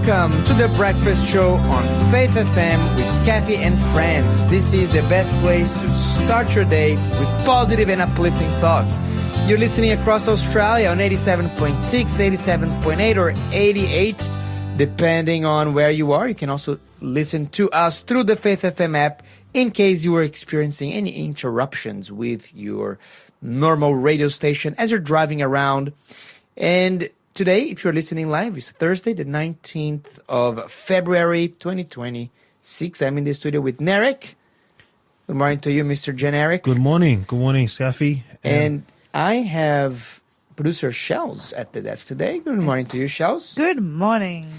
Welcome to the Breakfast Show on Faith FM with Skafy and friends. This is the best place to start your day with positive and uplifting thoughts. You're listening across Australia on 87.6, 87.8 or 88, depending on where you are. You can also listen to us through the Faith FM app in case you are experiencing any interruptions with your normal radio station as you're driving around. And today, if you're listening live, it's Thursday, the 19th of February, 2026. I'm in the studio with Narek. Good morning to you, Mr. Generic. Good morning. Good morning, Skafy. And I have producer Shells at the desk today. Good morning to you, Shells. Good morning.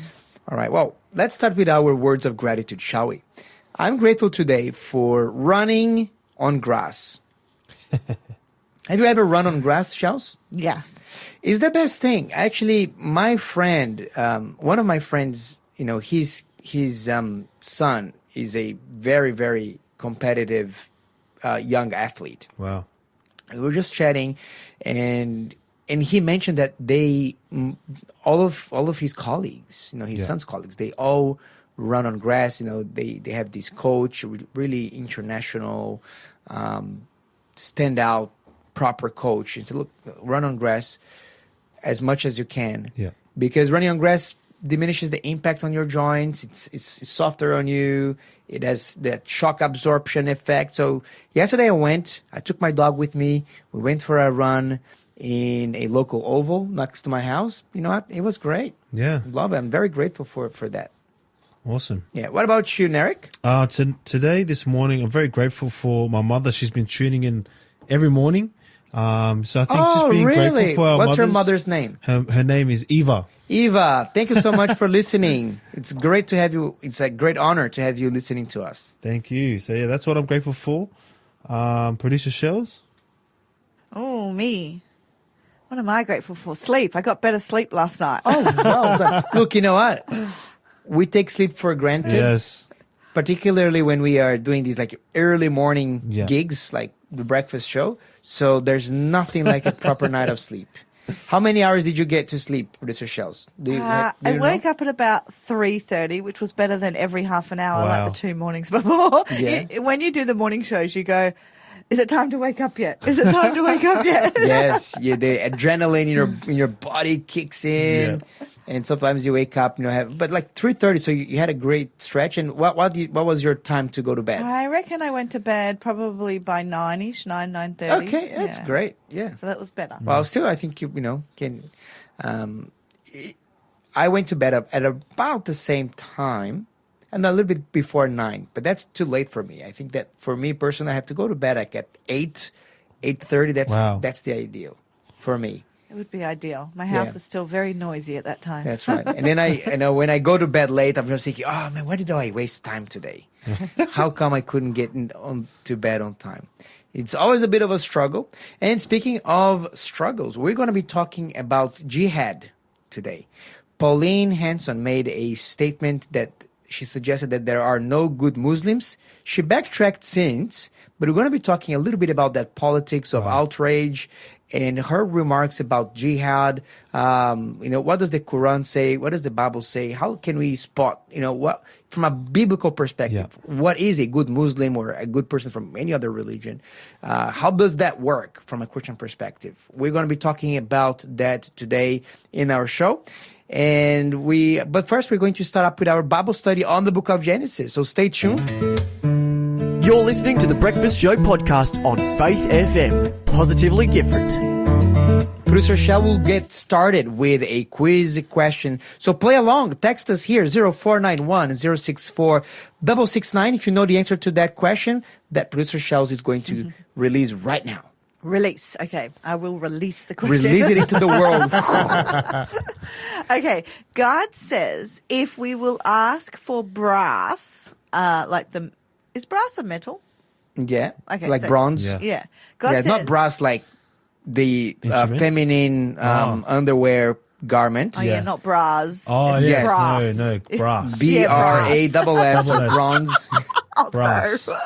All right, well, let's start with our words of gratitude, shall we? I'm grateful today for running on grass. Have you ever run on grass, Shells? Yes. It's the best thing. Actually, my friend, one of my friends, his son is a very, very competitive young athlete. Wow. We were just chatting, and he mentioned that all of his colleagues, his son's colleagues, they all run on grass. They have this coach, really international, standout, proper coach. He said, look, run on grass as much as you can. Yeah. Because running on grass diminishes the impact on your joints. It's softer on you. It has that shock absorption effect. So yesterday I took my dog with me. We went for a run in a local oval next to my house. You know what? It was great. Yeah. Love it. I'm very grateful for that. Awesome. Yeah. What about you, Narek? Today, this morning, I'm very grateful for my mother. She's been tuning in every morning. So I think just being grateful for our What's her mothers. mother's name? Her name is Eva. Eva, thank you so much for listening. It's great to have you. It's a great honor to have you listening to us. Thank you. So, yeah, that's what I'm grateful for. Producer Shells? Oh, me. What am I grateful for? Sleep. I got better sleep last night. Oh, well done. Look, you know what? We take sleep for granted. Yes. Particularly when we are doing these like early morning Yeah. gigs, like the breakfast show. So there's nothing like a proper night of sleep. How many hours did you get to sleep, Producer Shells? I woke up at about 3:30, which was better than every half an hour, Wow. like the 2 mornings before. Yeah. When you do the morning shows, you go, is it time to wake up yet? Is it time to wake up yet? Yes, the adrenaline in your body kicks in, and sometimes you wake up, but like 3:30. So you had a great stretch. And what was your time to go to bed? I reckon I went to bed probably by 9:30. Okay, that's great. Yeah. So that was better. Well, still, I think you can. I went to bed at about the same time, and a little bit before 9. But that's too late for me. I think that for me personally, I have to go to bed like at 8:30. That's the ideal for me. It would be ideal. My house Yeah. is still very noisy at that time. That's right. And then I know when I go to bed late, I'm just thinking, oh man, why did I waste time today? How come I couldn't get to bed on time? It's always a bit of a struggle. And speaking of struggles, we're going to be talking about jihad today. Pauline Hanson made a statement that she suggested that there are no good Muslims. She backtracked since, but we're going to be talking a little bit about that politics of outrage and her remarks about jihad. What does the Quran say? What does the Bible say? How can we spot, what from a biblical perspective, what is a good Muslim or a good person from any other religion? How does that work from a Christian perspective? We're going to be talking about that today in our show. But first we're going to start up with our Bible study on the book of Genesis. So stay tuned. You're listening to the Breakfast Show podcast on Faith FM. Positively different. Producer Shell will get started with a quiz question. So play along. Text us here, 0491 064 669. If you know the answer to that question that Producer Shells is going to release right now. Release. Okay, I will release the question. Release it into the world. Okay, God says if we will ask for brass, is brass a metal? Yeah. Okay, like so- bronze. Yeah. God Yeah, says, not brass like the Instruments? feminine underwear garment. Oh, yeah, not bras. Oh, It's yes. brass. No, brass. BRASS, Double bronze. Oh, Brass. no.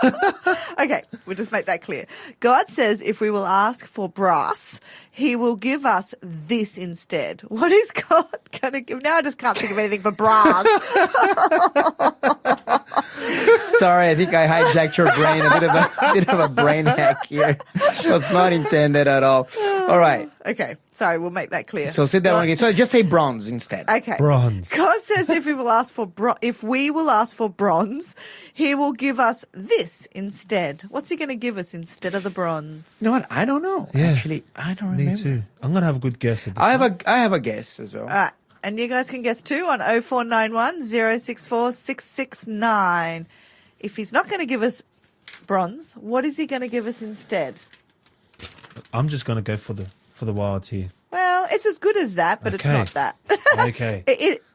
Okay, we'll just make that clear. God says if we will ask for brass, he will give us this instead. What is God going to give? Now I just can't think of anything but brass. Sorry, I think I hijacked your brain. A bit of a brain hack here. It was not intended at all. All right. Okay, sorry, we'll make that clear. So say that one again. So just say bronze instead. Okay. Bronze. God says if we will ask for bronze, he will give us this instead. What's he going to give us instead of the bronze? You know what? I don't know. Yeah. Actually, I don't remember. Me too. I'm going to have a good guess at this. I have a guess as well. All right. And you guys can guess too on 0491 064 669. If he's not going to give us bronze, what is he going to give us instead? I'm just going to go for the wilds here. Well, it's as good as that, but it's Okay. not that. Okay.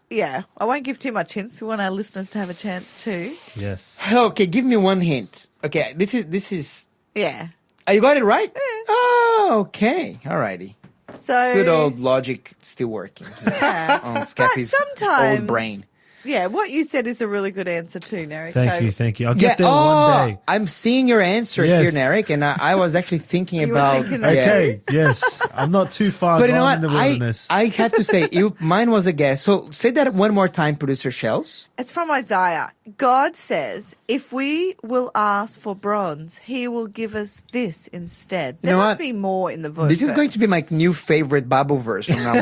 Yeah, I won't give too much hints. We want our listeners to have a chance too. Yes. Okay, give me one hint. Okay, this is. Yeah. Oh, you got it right? Oh, okay. Alrighty. So Good old logic still working here Yeah. on Skafy's sometimes- old brain. Yeah, what you said is a really good answer too, Neri. Thank you. I'll get there one day. I'm seeing your answer Yes. here, Narek, and I was actually thinking You were about. thinking that. Okay, yes. I'm not too far But you know gone what? in the wilderness. I have to say, mine was a guess. So say that one more time, producer Shells. It's from Isaiah. God says, if we will ask for bronze, he will give us this instead. There know must what? be more in the verse. This is going to be my new favorite Bible verse from now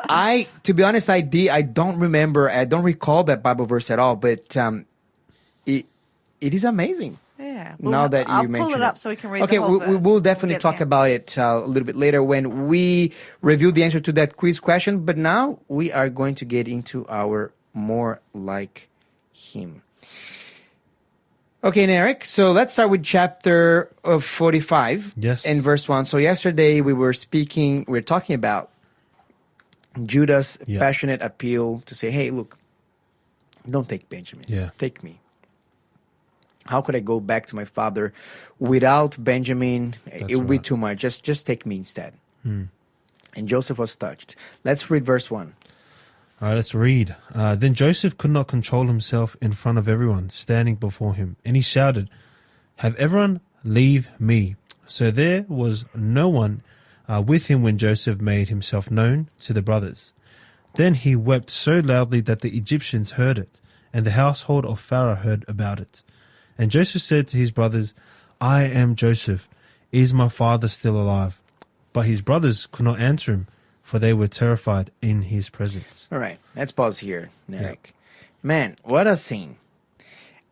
on. To be honest, I don't remember, I don't recall that Bible verse at all, but it is amazing. Yeah. Now that I'll you mentioned pull it up so we can read okay, the whole we verse. will definitely Get talk the about it a little bit later when we review the answer to that quiz question. But now we are going to get into our more like him. Okay, Eric. So let's start with chapter 45. Yes. And verse 1. So yesterday we were talking about Judah's Yeah. passionate appeal to say, hey, look, don't take Benjamin. Yeah. Take me. How could I go back to my father without Benjamin? It would be right. too much. Just take me instead. And Joseph was touched. Let's read verse 1. All right, let's read. Then Joseph could not control himself in front of everyone standing before him, and he shouted, "Have everyone leave me." So there was no one with him when Joseph made himself known to the brothers. Then he wept so loudly that the Egyptians heard it, and the household of Pharaoh heard about it. And Joseph said to his brothers, "I am Joseph. Is my father still alive?" But his brothers could not answer him, for they were terrified in his presence. All right, let's pause here, Nick. Man, what a scene.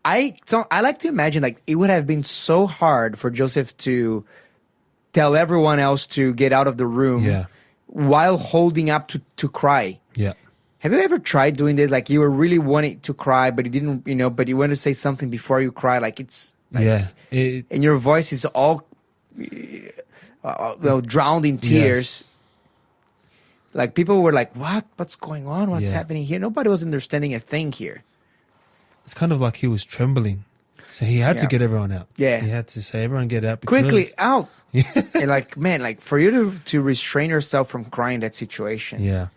I like to imagine like it would have been so hard for Joseph to tell everyone else to get out of the room while holding up to cry. Yeah. Have you ever tried doing this? Like you were really wanting to cry, but you didn't, but you want to say something before you cry. Like it's like, and your voice is all drowned in tears. Yes. Like people were like, what's going on? What's happening here? Nobody was understanding a thing here. It's kind of like he was trembling. So he had to get everyone out. Yeah. He had to say, everyone get out. Because, Quickly out. And like, man, like for you to restrain yourself from crying that situation. Yeah.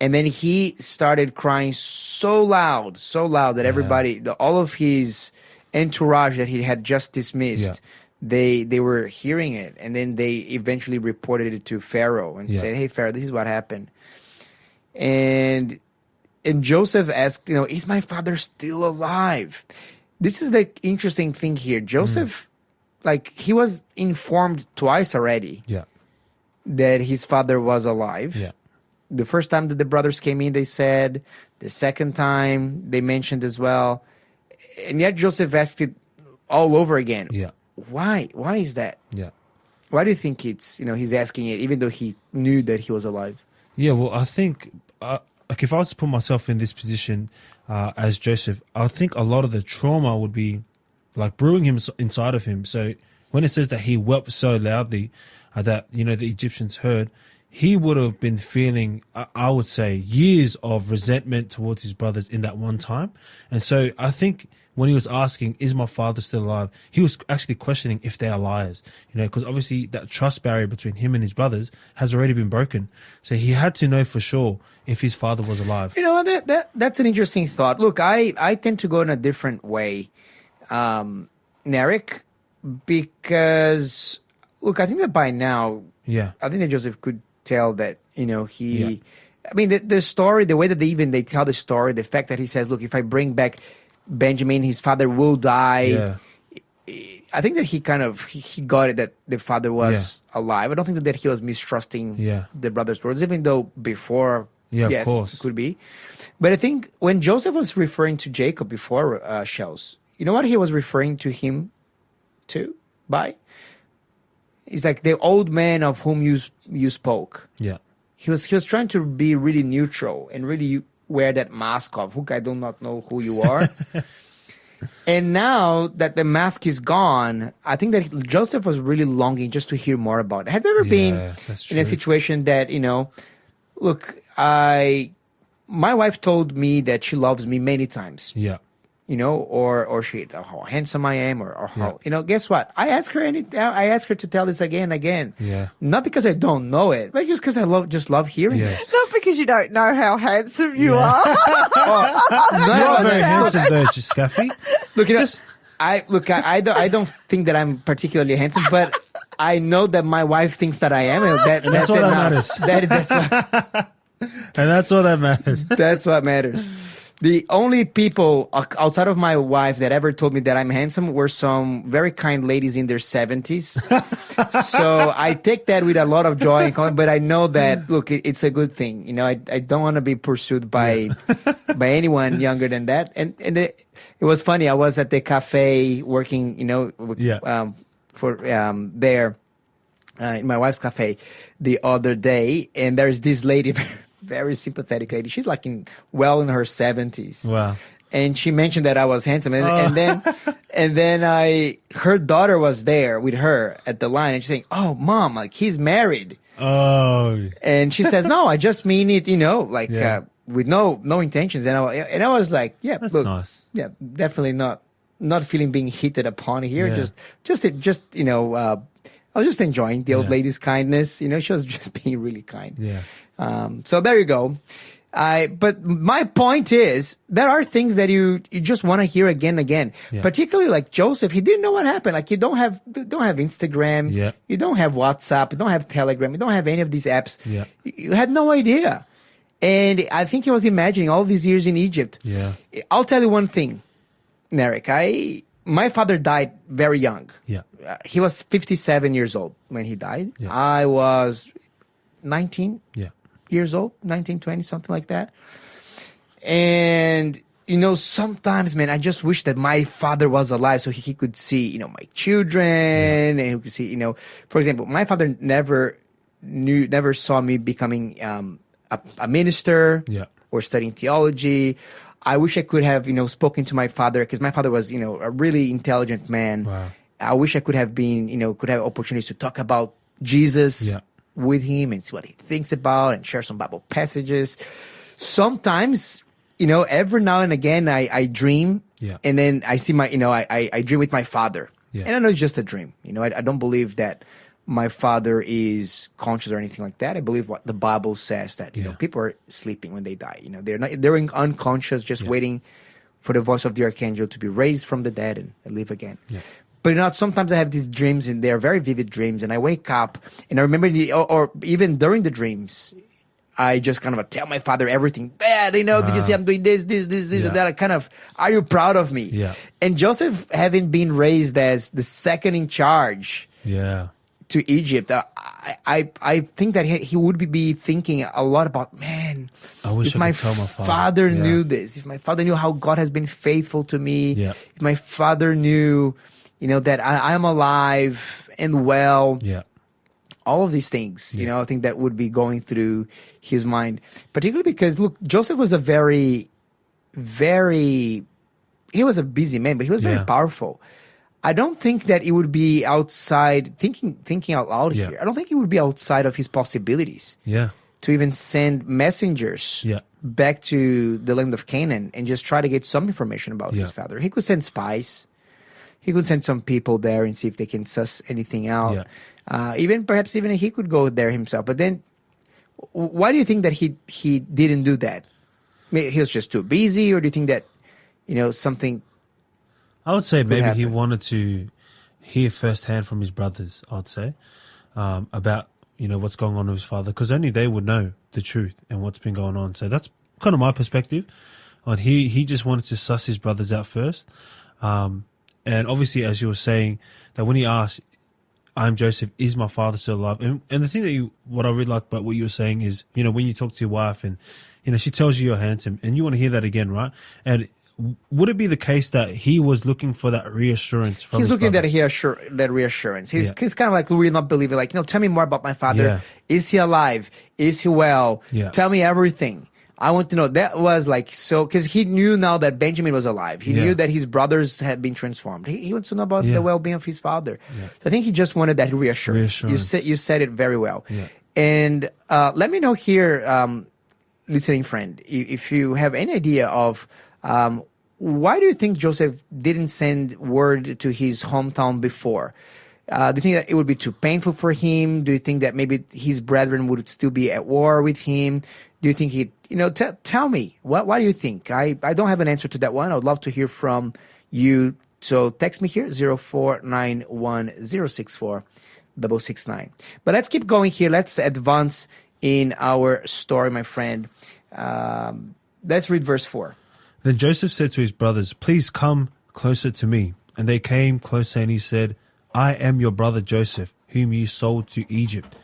And then he started crying so loud that everybody, all of his entourage that he had just dismissed, they were hearing it. And then they eventually reported it to Pharaoh and said, hey, Pharaoh, this is what happened. And Joseph asked, is my father still alive? This is the interesting thing here. Joseph, like, he was informed twice already that his father was alive. Yeah. The first time that the brothers came in, they said. The second time, they mentioned as well. And yet Joseph asked it all over again. Yeah. Why? Why is that? Yeah. Why do you think it's, he's asking it, even though he knew that he was alive? Yeah, well, I think, like, if I was to put myself in this position as Joseph, I think a lot of the trauma would be, like, brewing him inside of him. So when it says that he wept so loudly that, the Egyptians heard, he would have been feeling, I would say, years of resentment towards his brothers in that one time. And so I think when he was asking, is my father still alive? He was actually questioning if they are liars, because obviously that trust barrier between him and his brothers has already been broken. So he had to know for sure if his father was alive. That's an interesting thought. Look, I tend to go in a different way, Narek, because look, I think that by now, Yeah. I think that Joseph could tell that, he. Yeah. I mean, the story, the way that they tell the story, the fact that he says, look, if I bring back Benjamin, his father will die. Yeah. I think that he kind of he got it that the father was alive. I don't think that he was mistrusting the brother's words, even though before, Yeah, of yes, course. it could be. But I think when Joseph was referring to Jacob before Shells, you know what he was referring to him by? He's like the old man of whom you spoke. Yeah. He was trying to be really neutral and really wear that mask of, look, I do not know who you are. And now that the mask is gone, I think that Joseph was really longing just to hear more about it. Have you ever been that's in a true. situation that, look, my wife told me that she loves me many times, Yeah. or how handsome I am, or how, Yeah. guess what? I ask her to tell this again and again. Yeah. Not because I don't know it, but just because I love hearing it. Yes. Not because you don't know how handsome you are. No, You are no, very no. handsome though, Skafy. Look, I don't think that I'm particularly handsome, but I know that my wife thinks that I am, and that's all that enough. matters. And that's all that matters. That's what matters. The only people outside of my wife that ever told me that I'm handsome were some very kind ladies in their 70s. So I take that with a lot of joy, but I know that, look, it's a good thing. I don't want to be pursued by anyone younger than that. And it was funny. I was at the cafe working, for there in my wife's cafe the other day, and there's this lady, very sympathetic lady. She's like in her 70s. Wow. And she mentioned that I was handsome, and then her daughter was there with her at the line, and she's saying, "Oh, mom, like he's married." Oh. And she says, "No, I just mean it, Yeah. with no intentions." And I was like, "Yeah, That's look, nice. yeah, definitely not feeling being heated upon here. Yeah. I was just enjoying the old Yeah. lady's kindness. She was just being really kind. Yeah. So there you go. But my point is, there are things that you just want to hear again and again. Yeah. Particularly like Joseph, he didn't know what happened. Like you don't have Instagram, Yeah. you don't have WhatsApp, you don't have Telegram, you don't have any of these apps. Yeah. You had no idea. And I think he was imagining all these years in Egypt. Yeah. I'll tell you one thing, Narek. My father died very young. Yeah. He was 57 years old when he died. Yeah. I was 19 Yeah. years old, 19, 20, something like that. And, sometimes, man, I just wish that my father was alive so he could see, my children, and he could see, for example, my father never saw me becoming a minister Yeah. or studying theology. I wish I could have, spoken to my father, because my father was, a really intelligent man. Wow. I wish I could have been, could have opportunities to talk about Jesus Yeah. with him and see what he thinks about and share some Bible passages. Sometimes, every now and again, I dream, Yeah. and then I see I dream with my father. Yeah. And I know it's just a dream. I don't believe that my father is conscious or anything like that. I believe what the Bible says, that Yeah. people are sleeping when they die. They're unconscious, just Yeah. waiting for the voice of the archangel to be raised from the dead and live again. Yeah. But sometimes I have these dreams, and they're very vivid dreams, and I wake up and I remember or even during the dreams, I just kind of tell my father everything. Dad, did you see I'm doing this, Yeah. and that? I kind of, are you proud of me? Yeah. And Joseph, having been raised as the second in charge Yeah. to Egypt, I think that he would be thinking a lot about, man, I wish if I my could tell my father. father Yeah. knew this, if my father knew how God has been faithful to me, Yeah. if my father knew, that I am alive and well, Yeah. all of these things, I think that would be going through his mind, particularly because, look, Joseph was a he was a busy man, but he was very Yeah. powerful. I don't think that it would be outside, thinking out loud Yeah. here, I don't think it would be outside of his possibilities Yeah. to even send messengers Yeah. back to the land of Canaan and just try to get some information about Yeah. his father. He could send spies. He could send some people there and see if they can suss anything out. Perhaps even he could go there himself. But then, why do you think that he didn't do that? Maybe he was just too busy, or do you think that something? I would say maybe he happen. wanted to, hear firsthand from his brothers, I'd say, about, what's going on with his father, because only they would know the truth and what's been going on. So that's kind of my perspective on he just wanted to suss his brothers out first. And obviously, as you were saying, that when he asked, I'm Joseph, is my father still alive? And the thing that what I really like about what you were saying is, when you talk to your wife and, she tells you you're handsome and you want to hear that again, right? And would it be the case that he was looking for that reassurance from He's his looking at brothers? that reassurance. He's kind of like really not believing, like, tell me more about my father. Yeah. Is he alive? Is he well? Yeah. Tell me everything. I want to know. That was like so, because he knew now that Benjamin was alive. He knew that his brothers had been transformed. He wants to know about the well-being of his father. Yeah. So I think he just wanted that reassurance. You said it very well. Yeah. And let me know here, listening friend, if you have any idea of why do you think Joseph didn't send word to his hometown before? Do you think that it would be too painful for him? Do you think that maybe his brethren would still be at war with him? Do you think tell me, what do you think? I don't have an answer to that one. I would love to hear from you. So text me here, 0491064669. But let's keep going here. Let's advance in our story, my friend. Let's read verse 4. Then Joseph said to his brothers, please come closer to me. And they came closer, and he said, I am your brother Joseph, whom you sold to Egypt.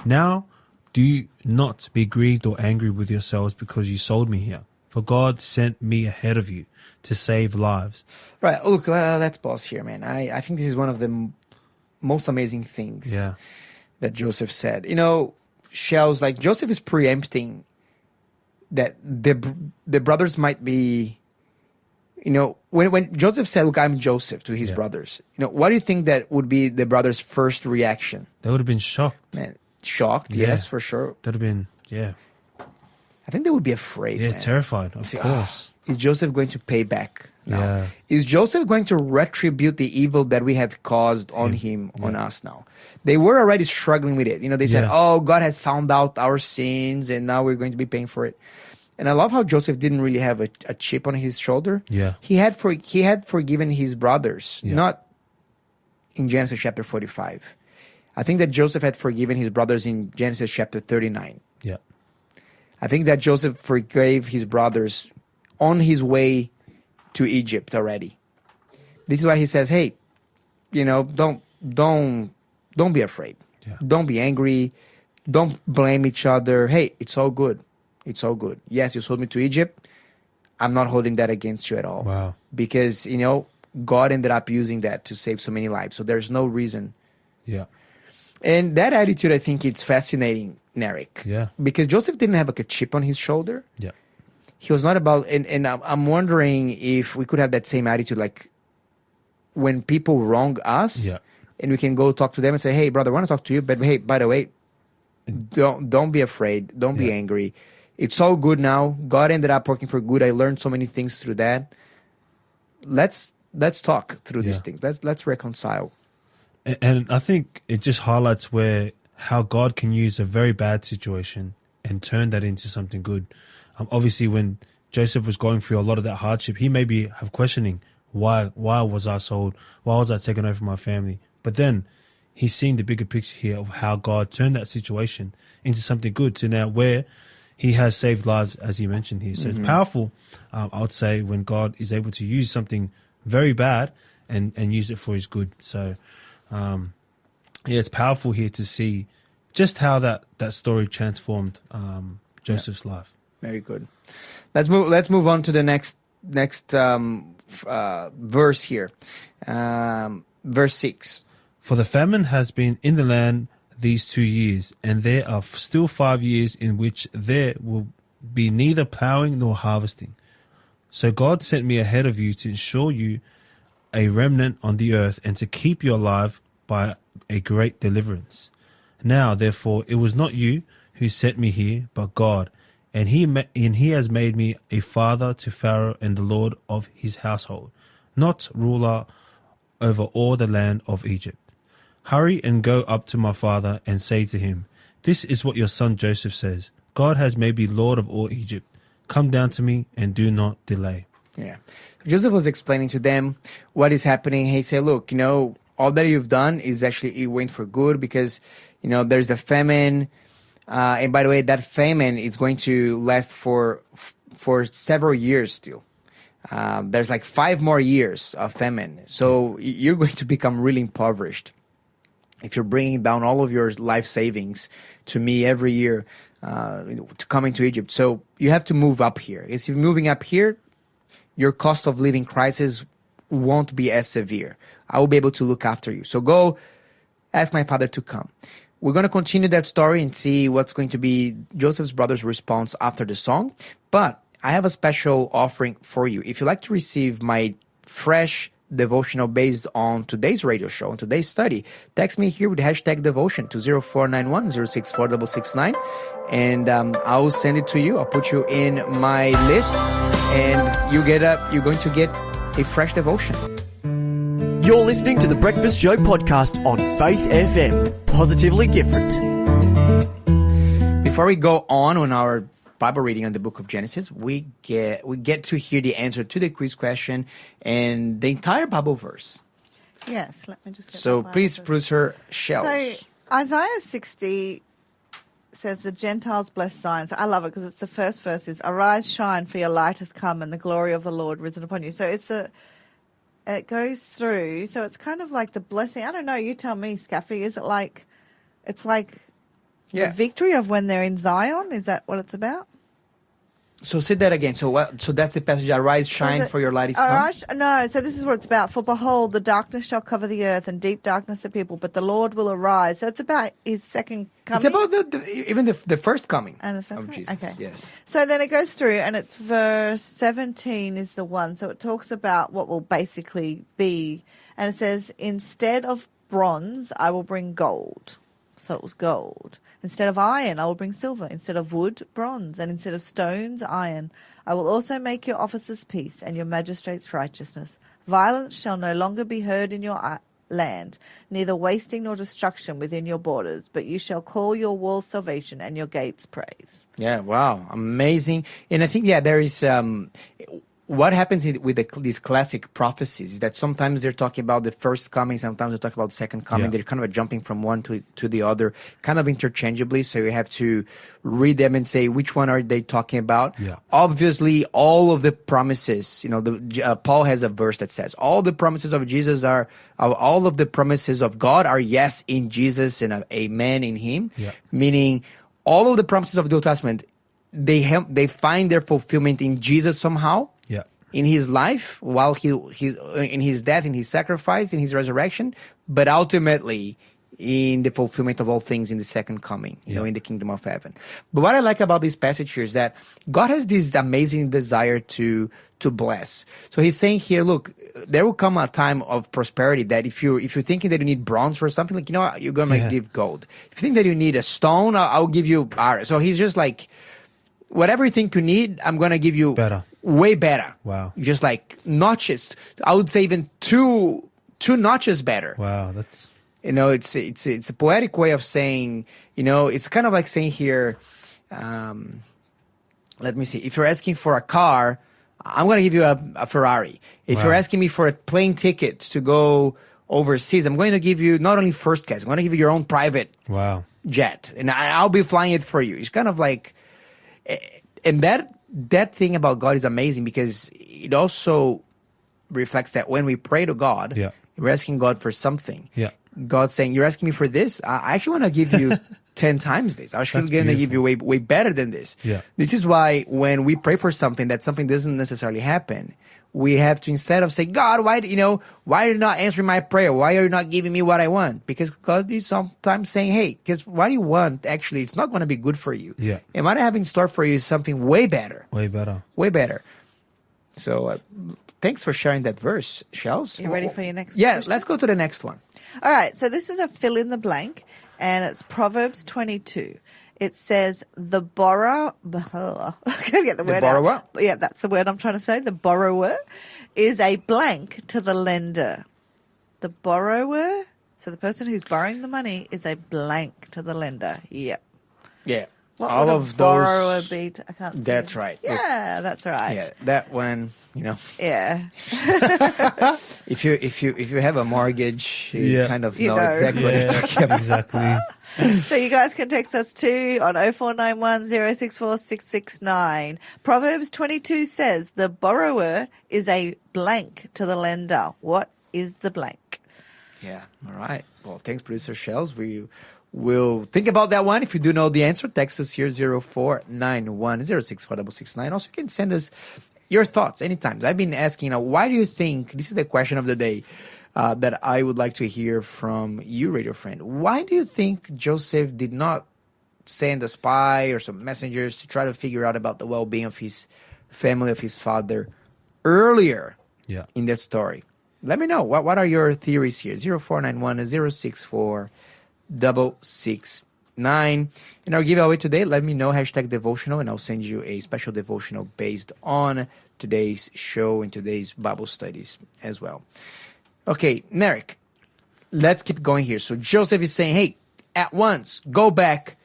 Now do not be grieved or angry with yourselves because you sold me here. For God sent me ahead of you to save lives. Right. Look, let's pause here, man. I think this is one of the most amazing things that Joseph said. Shells, like Joseph is preempting that the brothers might be, when Joseph said, look, I'm Joseph to his brothers, what do you think that would be the brothers' first reaction? They would have been shocked. Man, shocked, yes, for sure. That would have been, I think they would be afraid. Yeah, man. terrified, of course. Is Joseph going to pay back now? Yeah. Is Joseph going to retribute the evil that we have caused on him, on us now? They were already struggling with it. They said, oh, God has found out our sins and now we're going to be paying for it. And I love how Joseph didn't really have a chip on his shoulder. Yeah. He had forgiven his brothers, not in Genesis chapter 45. I think that Joseph had forgiven his brothers in Genesis chapter 39. Yeah. I think that Joseph forgave his brothers on his way to Egypt already. This is why he says, hey, don't be afraid. Yeah. Don't be angry. Don't blame each other. Hey, it's all good. It's all good. Yes, you sold me to Egypt. I'm not holding that against you at all. Wow. Because, God ended up using that to save so many lives. So there's no reason. Yeah. And that attitude, I think it's fascinating, Narek. Yeah. Because Joseph didn't have a chip on his shoulder. Yeah. He was not about, and I'm wondering if we could have that same attitude, like when people wrong us, and we can go talk to them and say, hey, brother, I want to talk to you, but hey, by the way, don't be afraid. Don't be angry. It's all good now. God ended up working for good. I learned so many things through that. Let's talk through these things. Let's reconcile. And I think it just highlights how God can use a very bad situation and turn that into something good. Obviously, when Joseph was going through a lot of that hardship, he maybe have questioning, why was I sold? Why was I taken away from my family? But then he's seen the bigger picture here of how God turned that situation into something good to now where he has saved lives, as you mentioned here. So it's powerful, I would say, when God is able to use something very bad and use it for his good. So, it's powerful here to see just how that story transformed Joseph's life. Very good. Let's move on to the next verse here. Verse 6. For the famine has been in the land these 2 years, and there are still 5 years in which there will be neither plowing nor harvesting. So God sent me ahead of you to ensure you a remnant on the earth and to keep you alive by a great deliverance. Now, therefore, it was not you who sent me here, but God, and he has made me a father to Pharaoh and the Lord of his household, not ruler over all the land of Egypt. Hurry and go up to my father and say to him, this is what your son Joseph says. God has made me Lord of all Egypt. Come down to me and do not delay. Yeah. Joseph was explaining to them what is happening. He said, look, all that you've done is actually, it went for good because, there's the famine. And by the way, that famine is going to last for several years still. There's like 5 more years of famine. So you're going to become really impoverished if you're bringing down all of your life savings to me every year to come into Egypt. So you have to move up here. If you're moving up here, your cost of living crisis won't be as severe. I will be able to look after you. So go ask my father to come. We're going to continue that story and see what's going to be Joseph's brother's response after the song. But I have a special offering for you. If you'd like to receive my fresh devotional based on today's radio show and today's study, text me here with hashtag devotion to 0491 064 669, and I'll send it to you. I'll put you in my list, and you're going to get a fresh devotion. You're listening to the Breakfast Show podcast on Faith FM. Positively different. Before we go on our Bible reading on the book of Genesis, we get to hear the answer to the quiz question and the entire Bible verse. Yes, let me just get So that please, Bible verse. producer Shells. So Isaiah 60 says the Gentiles bless Zion. So I love it because it's the first verse is, arise, shine, for your light has come and the glory of the Lord risen upon you. So it goes through, so it's kind of like the blessing. I don't know, you tell me, Skafy. Is it like, it's like the victory of when they're in Zion? Is that what it's about? So say that again. So that's the passage. Arise, shine, for your light is come. No, so this is what it's about. For behold, the darkness shall cover the earth, and deep darkness the people, but the Lord will arise. So it's about his second coming. It's about even the first coming and the first of coming? Jesus. Okay. Yes. So then it goes through, and it's verse 17 is the one. So it talks about what will basically be, and it says, instead of bronze, I will bring gold. So it was gold. Instead of iron, I will bring silver. Instead of wood, bronze. And instead of stones, iron. I will also make your officers peace and your magistrates righteousness. Violence shall no longer be heard in your land, neither wasting nor destruction within your borders. But you shall call your walls salvation and your gates praise. Yeah, wow. Amazing. And I think, there is... what happens with these classic prophecies is that sometimes they're talking about the first coming, sometimes they're talking about the second coming. They're kind of jumping from one to the other, kind of interchangeably. So you have to read them and say, which one are they talking about? Yeah. Obviously, all of the promises, Paul has a verse that says, all the promises of Jesus all of the promises of God are yes in Jesus and amen in him. Yeah. Meaning all of the promises of the Old Testament, they find their fulfillment in Jesus somehow. Yeah. In his life, while he's in his death, in his sacrifice, in his resurrection, but ultimately in the fulfillment of all things in the second coming, in the kingdom of heaven. But what I like about this passage here is that God has this amazing desire to bless. So he's saying here, look, there will come a time of prosperity that if you're thinking that you need bronze for something, like, you're going to give gold. If you think that you need a stone, I'll give you iron. So he's just like, whatever you think you need, I'm going to give you better. Way better. Wow. Just like notches. I would say even two notches better. Wow, that's... It's a poetic way of saying, it's kind of like saying here, let me see. If you're asking for a car, I'm going to give you a Ferrari. If you're asking me for a plane ticket to go overseas, I'm going to give you not only first class, I'm going to give you your own private jet. And I'll be flying it for you. It's kind of like... And that thing about God is amazing because it also reflects that when we pray to God, we're asking God for something. Yeah. God's saying, you're asking me for this? I actually want to give you 10 times this. I'm actually going to give you way better than this. Yeah. This is why when we pray for something, that something doesn't necessarily happen, we have to, instead of saying, God, why are you not answering my prayer? Why are you not giving me what I want? Because God is sometimes saying, hey, because what you want, actually, it's not going to be good for you. Yeah. And what I have in store for you is something way better. Way better. Way better. So thanks for sharing that verse, Shells. You ready for your next Yeah, question? let's go to the next one. All right, so this is a fill in the blank, and it's Proverbs 22. It says, the borrower, I can't get the word borrower? out. Yeah, that's the word I'm trying to say. The borrower is a blank to the lender. The borrower, so the person who's borrowing the money is a blank to the lender. Yep. Yeah. What all would a of borrower those. be? I can't. That's think. right. Yeah, that's right. Yeah, that one. Yeah. If you have a mortgage, you Yeah. kind of You know know. exactly what you're talking about. Exactly. So you guys can text us too on 0491 064 669. Proverbs 22 says, the borrower is a blank to the lender. What is the blank? Yeah. All right. Well, thanks, producer Shells. We will think about that one. If you do know the answer, text us here 0491 064 Also, you can send us your thoughts anytime. I've been asking, why do you think, this is the question of the day that I would like to hear from you, radio friend. Why do you think Joseph did not send a spy or some messengers to try to figure out about the well-being of his family, of his father, earlier in that story? Let me know. What are your theories here? 0491 064 669. In our giveaway today, let me know, #devotional, and I'll send you a special devotional based on today's show and today's Bible studies as well. Okay, Merrick, let's keep going here. So Joseph is saying, hey, at once, go back,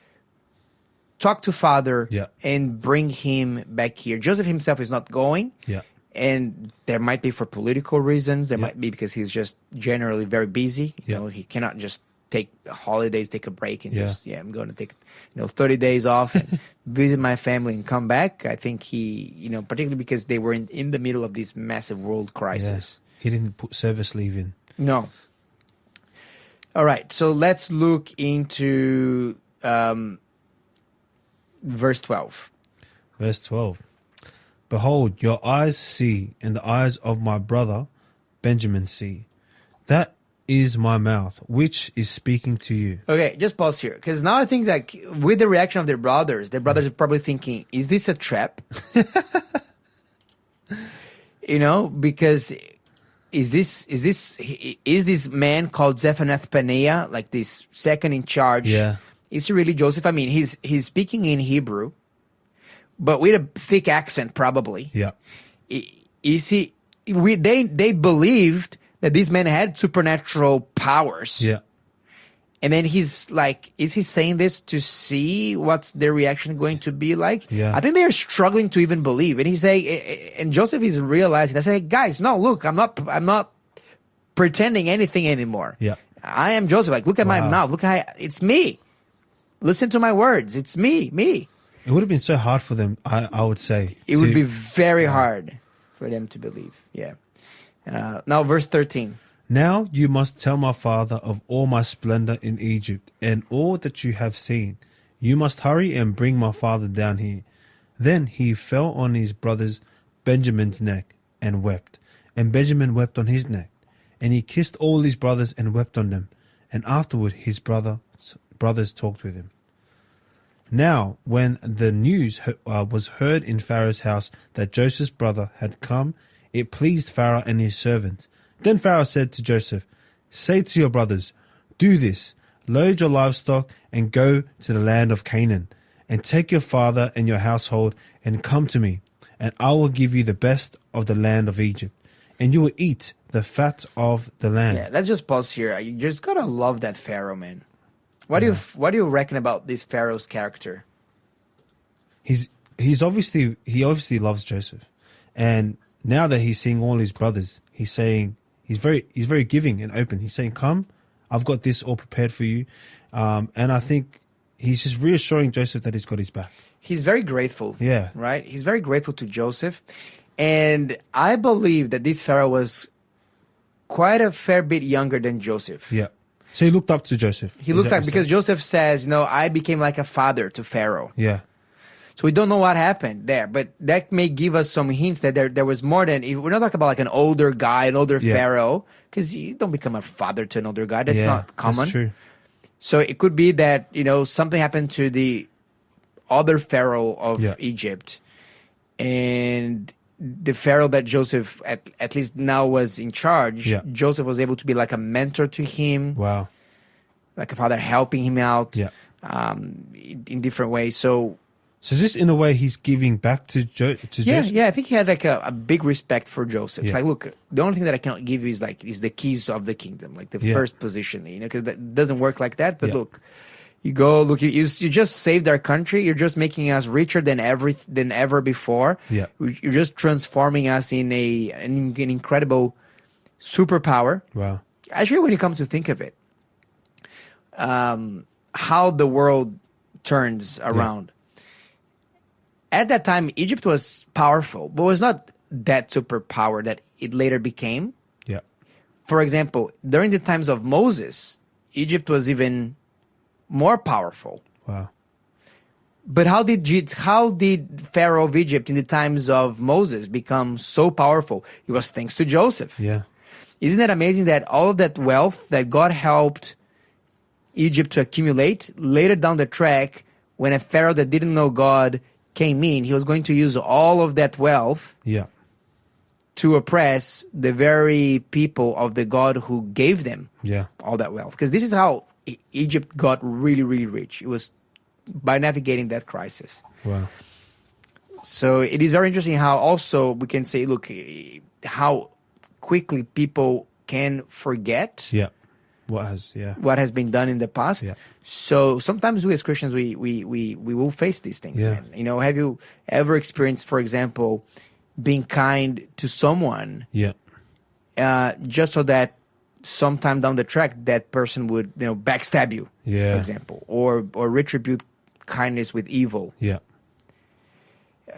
talk to father, and bring him back here. Joseph himself is not going. Yeah. And there might be for political reasons. There might be because he's just generally very busy. You know, he cannot just take holidays, take a break, and I'm going to take 30 days off and visit my family and come back. I think he, particularly because they were in the middle of this massive world crisis. He didn't put service leave in. No. All right, so let's look into verse 12. Verse 12. Behold, your eyes see, and the eyes of my brother Benjamin see. That is my mouth, which is speaking to you. Okay, just pause here. Because now I think that with the reaction of their brothers are probably thinking, is this a trap? Because is this man called Zephaniah Paneah, like this second in charge? Yeah. Is he really Joseph? I mean, he's speaking in Hebrew, but with a thick accent, probably. Yeah. Is he? They believed that this man had supernatural powers. Yeah. And then he's like, is he saying this to see what's their reaction going to be like? Yeah. I think they're struggling to even believe. And he's saying, and Joseph is realizing, I say, guys, no, look, I'm not pretending anything anymore. Yeah. I am Joseph. Like, look at my mouth. Look how it's me. Listen to my words. It's me. It would have been so hard for them, I would say. It would be very hard for them to believe. Yeah. Now, verse 13. Now you must tell my father of all my splendor in Egypt and all that you have seen. You must hurry and bring my father down here. Then he fell on his brother's Benjamin's neck and wept. And Benjamin wept on his neck. And he kissed all his brothers and wept on them. And afterward his brothers talked with him. Now, when the news was heard in Pharaoh's house that Joseph's brother had come, it pleased Pharaoh and his servants. Then Pharaoh said to Joseph, say to your brothers, do this, load your livestock and go to the land of Canaan, and take your father and your household and come to me, and I will give you the best of the land of Egypt, and you will eat the fat of the land. Yeah, let's just pause here. You just gotta love that Pharaoh, man. What do you reckon about this Pharaoh's character? He obviously loves Joseph, and now that he's seeing all his brothers, he's saying he's very giving and open. He's saying, "Come, I've got this all prepared for you," and I think he's just reassuring Joseph that he's got his back. He's very grateful. Yeah, right. He's very grateful to Joseph, and I believe that this Pharaoh was quite a fair bit younger than Joseph. Yeah. So he looked up to Joseph. He looked up because Joseph says, I became like a father to Pharaoh. Yeah. So we don't know what happened there, but that may give us some hints that there was more than, we're not talking about like an older guy, an older Pharaoh, because you don't become a father to an older guy. That's not common. That's true. So it could be that, something happened to the other Pharaoh of Egypt, and the Pharaoh that Joseph at least now was in charge, Joseph was able to be like a mentor to him. Wow. Like a father helping him out in different ways. So is this in a way he's giving back to Joseph? Yeah, I think he had like a big respect for Joseph. It's like, look, the only thing that I cannot give you is the keys of the kingdom, like the first position, because that doesn't work like that. But look, You go look. You just saved our country. You're just making us richer than ever before. Yeah. You're just transforming us in an incredible superpower. Wow. Actually, when you come to think of it, how the world turns around. At that time, Egypt was powerful, but was not that superpower that it later became. Yeah. For example, during the times of Moses, Egypt was even more powerful. Wow. But how did Pharaoh of Egypt in the times of Moses become so powerful? It was thanks to Joseph. Yeah. Isn't it amazing that all of that wealth that God helped Egypt to accumulate, later down the track, when a Pharaoh that didn't know God came in, he was going to use all of that wealth Yeah. to oppress the very people of the God who gave them Yeah. all that wealth. Because this is how Egypt got really, really rich. It was by navigating that crisis. Wow. So it is very interesting how also we can say, look, how quickly people can forget Yeah. What has been done in the past. Yeah. So sometimes we as Christians, we will face these things, Yeah. man. You know, have you ever experienced, for example, being kind to someone Yeah. just so that sometime down the track that person would, backstab you, Yeah. for example, or retribute kindness with evil. Yeah.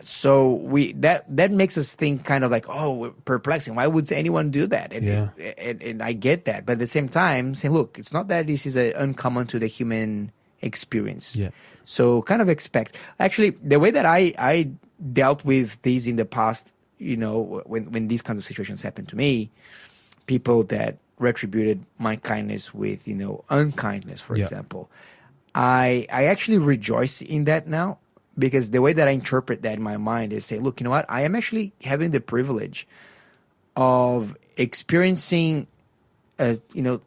So that makes us think kind of like, oh, perplexing. Why would anyone do that? And, Yeah. and I get that, but at the same time, say, look, it's not that this is uncommon to the human experience. Yeah. So kind of expect. Actually, the way that I dealt with these in the past, when these kinds of situations happened to me, people that retributed my kindness with, unkindness, for Yeah. example, I actually rejoice in that now. Because the way that I interpret that in my mind is say, look, you know what? I am actually having the privilege of experiencing,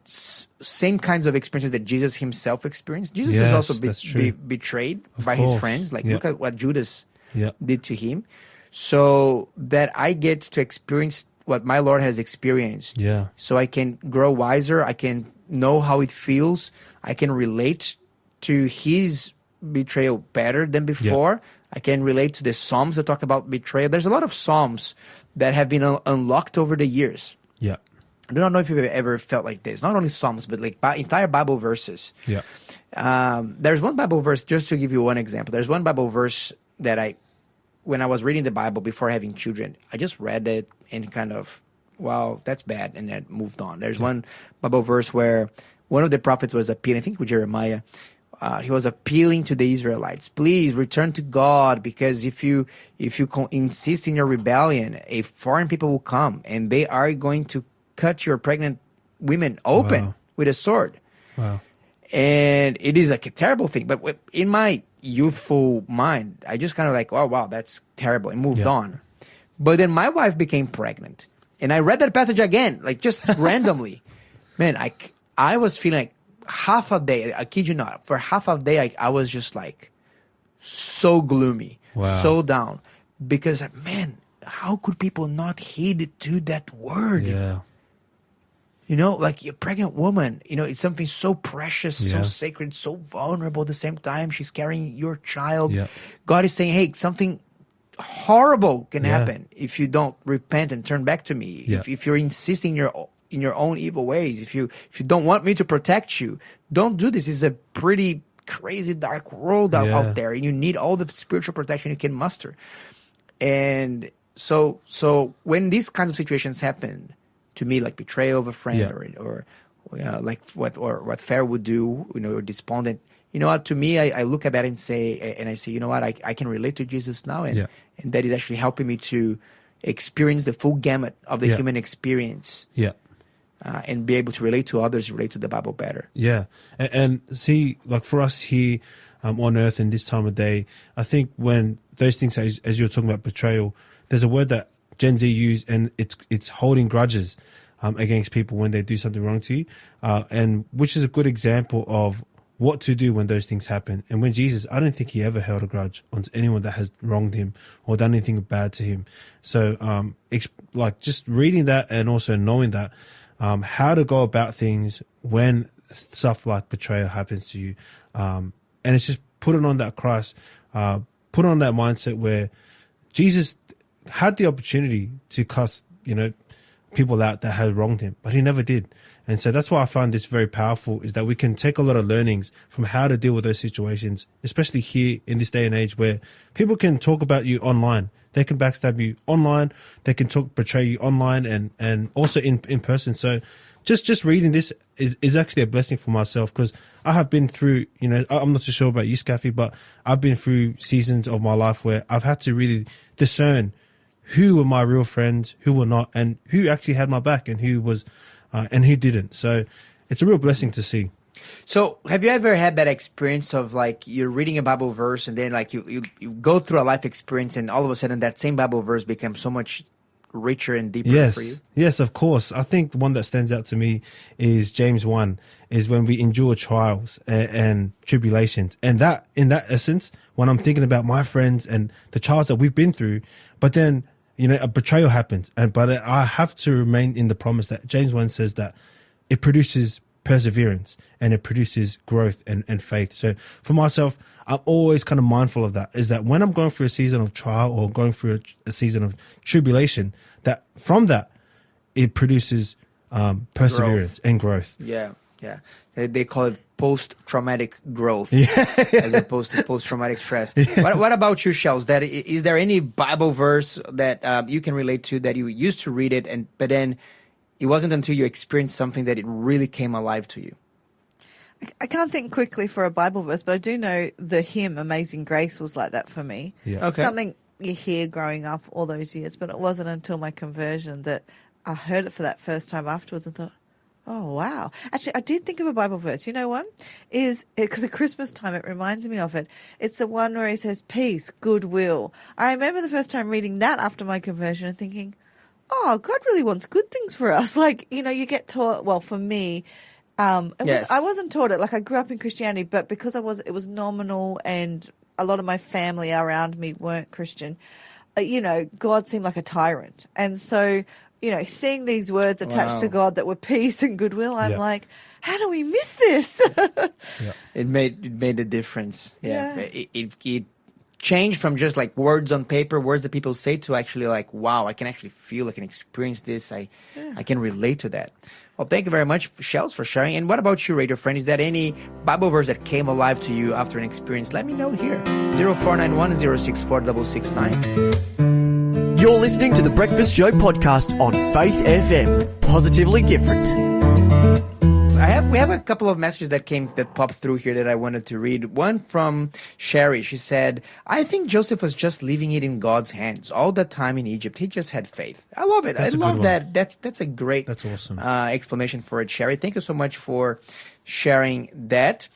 same kinds of experiences that Jesus himself experienced. Jesus was Yes, also that's true. betrayed Of by his course. friends. Like, Yeah. look at what Judas Yeah. did to him. So that I get to experience what my Lord has experienced. Yeah. So I can grow wiser. I can know how it feels. I can relate to his betrayal better than before. I can relate to the Psalms that talk about betrayal. There's a lot of Psalms that have been unlocked over the years. Yeah. I do not know if you've ever felt like this. Not only Psalms, but like entire Bible verses. Yeah. There's one Bible verse, just to give you one example. There's one Bible verse that when I was reading the Bible before having children, I just read it and kind of, wow, that's bad, and then moved on. There's one Bible verse where one of the prophets was appealing, I think with Jeremiah. He was appealing to the Israelites, please return to God, because if you insist in your rebellion, a foreign people will come and they are going to cut your pregnant women open Wow. with a sword. Wow. And it is like a terrible thing. But in my youthful mind, I just kind of like, oh, wow, that's terrible, and moved Yeah. on. But then my wife became pregnant, and I read that passage again, like just randomly. Man, I was feeling like, half a day, I kid you not, for half a day, I was just like so gloomy, Wow. so down, because man, how could people not heed to that word? Yeah. Like a pregnant woman, it's something so precious, so Yeah. sacred, so vulnerable at the same time. She's carrying your child. Yeah. God is saying, hey, something horrible can Yeah. happen if you don't repent and turn back to me. Yeah. If you're insisting in your own evil ways, if you don't want me to protect you, don't do this. It's a pretty crazy, dark world out there, and you need all the spiritual protection you can muster. And so when these kinds of situations happen to me, like betrayal of a friend, Yeah. or like what Pharaoh would do, or despondent. You know what? To me, I look at that and say, you know what? I can relate to Jesus now, and that is actually helping me to experience the full gamut of the human experience. Yeah. And be able to relate to others, relate to the Bible better. Yeah. And see, like for us here on earth in this time of day, I think when those things, as you were talking about betrayal, there's a word that Gen Z use, and it's holding grudges against people when they do something wrong to you, and which is a good example of what to do when those things happen. And when Jesus, I don't think he ever held a grudge on anyone that has wronged him or done anything bad to him. So like just reading that and also knowing that, how to go about things when stuff like betrayal happens to you, and it's just putting on that Christ, put on that mindset where Jesus had the opportunity to cuss, people out that had wronged him, but he never did. And so that's why I find this very powerful, is that we can take a lot of learnings from how to deal with those situations, especially here in this day and age where people can talk about you online. They can backstab you online. They can betray you online and also in person. So just reading this is actually a blessing for myself, because I have been through, I'm not too sure about you, Skafy, but I've been through seasons of my life where I've had to really discern who were my real friends, who were not, and who actually had my back and who was, and who didn't. So it's a real blessing to see. So have you ever had that experience of like you're reading a Bible verse and then like you go through a life experience and all of a sudden that same Bible verse becomes so much richer and deeper for you? Yes, of course. I think the one that stands out to me is James 1, is when we endure trials and tribulations. And that, in that essence, when I'm thinking about my friends and the trials that we've been through, but then, a betrayal happens. But I have to remain in the promise that James 1 says that it produces perseverance and it produces growth and faith. So for myself, I'm always kind of mindful of that, is that when I'm going through a season of trial or going through a season of tribulation, that from that, it produces perseverance and growth. Yeah. They call it post-traumatic growth as opposed to post-traumatic stress. What about you, Shells? Is there any Bible verse that you can relate to that you used to read it, but then it wasn't until you experienced something that it really came alive to you? I can't think quickly for a Bible verse, but I do know the hymn Amazing Grace was like that for me. Yeah. Okay. Something you hear growing up all those years, but it wasn't until my conversion that I heard it for that first time afterwards and thought, oh, wow. Actually, I did think of a Bible verse. You know one? Because at Christmas time, it reminds me of it. It's the one where he says, peace, goodwill. I remember the first time reading that after my conversion and thinking, oh, God really wants good things for us. Like, you get taught, well, for me, Yes. I wasn't taught it. Like, I grew up in Christianity, but because it was nominal and a lot of my family around me weren't Christian, God seemed like a tyrant. And so, seeing these words attached to God that were peace and goodwill, I'm like, how do we miss this? It made a difference. Yeah. It changed from just like words on paper, words that people say, to actually like, wow, I can actually feel, I can experience this. I can relate to that. Well, thank you very much, Shells, for sharing. And what about you, radio friend? Is there any Bible verse that came alive to you after an experience? Let me know here. 0491 064 669. You're listening to the Breakfast Show podcast on Faith FM. Positively different. We have a couple of messages that popped through here that I wanted to read. One from Sherry. She said, I think Joseph was just leaving it in God's hands. All that time in Egypt, he just had faith. I love it. That's I love that. That's a great awesome. Explanation for it, Sherry. Thank you so much for sharing that.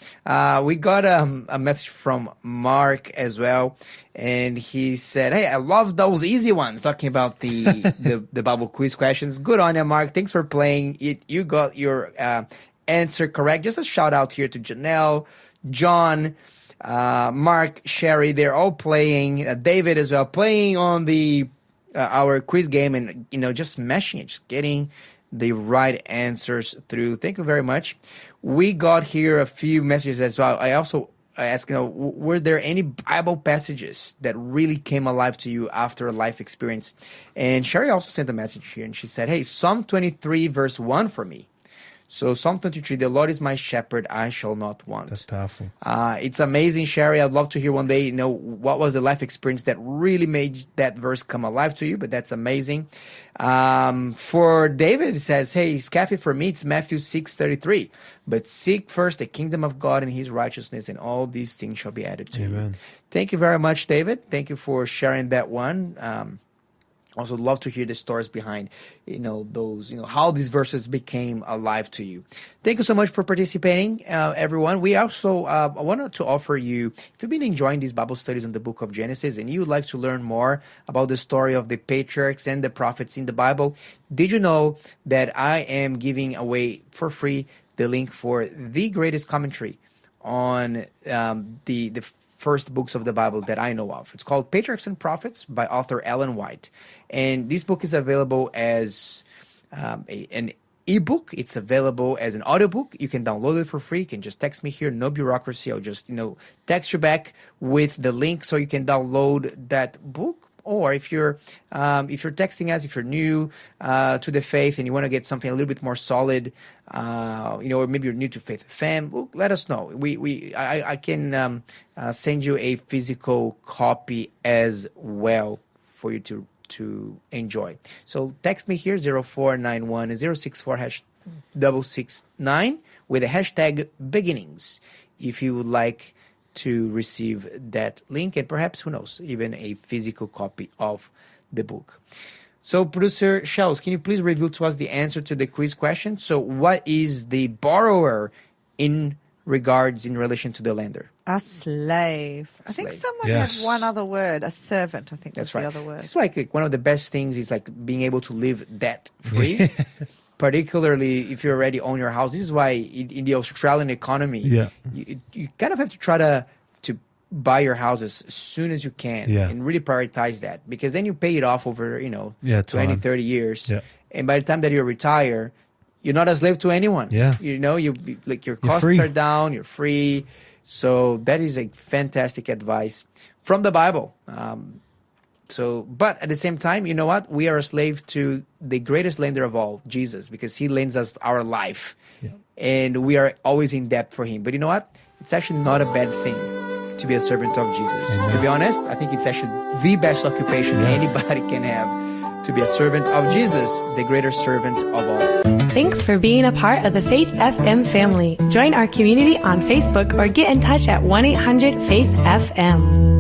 We got a message from Mark as well, and he said, hey, I love those easy ones, talking about the Bible quiz questions. Good on you, Mark. Thanks for playing it. You got your answer correct. Just a shout out here to Janelle, John, Mark, Sherry. They're all playing. David as well, playing on our quiz game, and just smashing it, just getting the right answers through. Thank you very much. We got here a few messages as well. I also asked, were there any Bible passages that really came alive to you after a life experience? And Sherry also sent a message here, and she said, hey, Psalm 23 verse 1 for me. So Psalm 23, the Lord is my shepherd, I shall not want. That's powerful. It's amazing, Sherry. I'd love to hear one day, what was the life experience that really made that verse come alive to you, but that's amazing. For David, it says, hey, Skafy, for me, it's Matthew 6:33. But seek first the kingdom of God and his righteousness, and all these things shall be added to you. Thank you very much, David. Thank you for sharing that one. Also love to hear the stories behind, how these verses became alive to you. Thank you so much for participating, everyone. We also wanted to offer you, if you've been enjoying these Bible studies on the book of Genesis and you would like to learn more about the story of the patriarchs and the prophets in the Bible, did you know that I am giving away for free the link for the greatest commentary on the first books of the Bible that I know of? It's called Patriarchs and Prophets by author Ellen White. And this book is available as an ebook. It's available as an audiobook. You can download it for free. You can just text me here, no bureaucracy. I'll just, text you back with the link so you can download that book. Or if you're texting us, if you're new to the faith and you want to get something a little bit more solid, or maybe you're new to Faith FM, look, let us know. I can send you a physical copy as well for you to enjoy. So text me here 0491 064 669 with the hashtag beginnings if you would like to receive that link, and perhaps, who knows, even a physical copy of the book. So, producer Shells, can you please reveal to us the answer to the quiz question? So, what is the borrower in relation to the lender? A slave. I think someone Yes. had one other word. A servant, I think That's was right. the other word. It's like one of the best things is like being able to live debt free. Particularly if you already own your house. This is why in the Australian economy, you kind of have to try to buy your house as soon as you can and really prioritize that, because then you pay it off over 20, 30 years. Yeah. And by the time that you retire, you're not a slave to anyone. Yeah. Your costs free. are down, you're free. So that is a fantastic advice from the Bible. But at the same time, you know what? We are a slave to the greatest lender of all, Jesus, because he lends us our life. Yeah. And we are always in debt for him. But you know what? It's actually not a bad thing to be a servant of Jesus. Amen. To be honest, I think it's actually the best occupation anybody can have, to be a servant of Jesus, the greater servant of all. Thanks for being a part of the Faith FM family. Join our community on Facebook or get in touch at 1-800-FAITH-FM.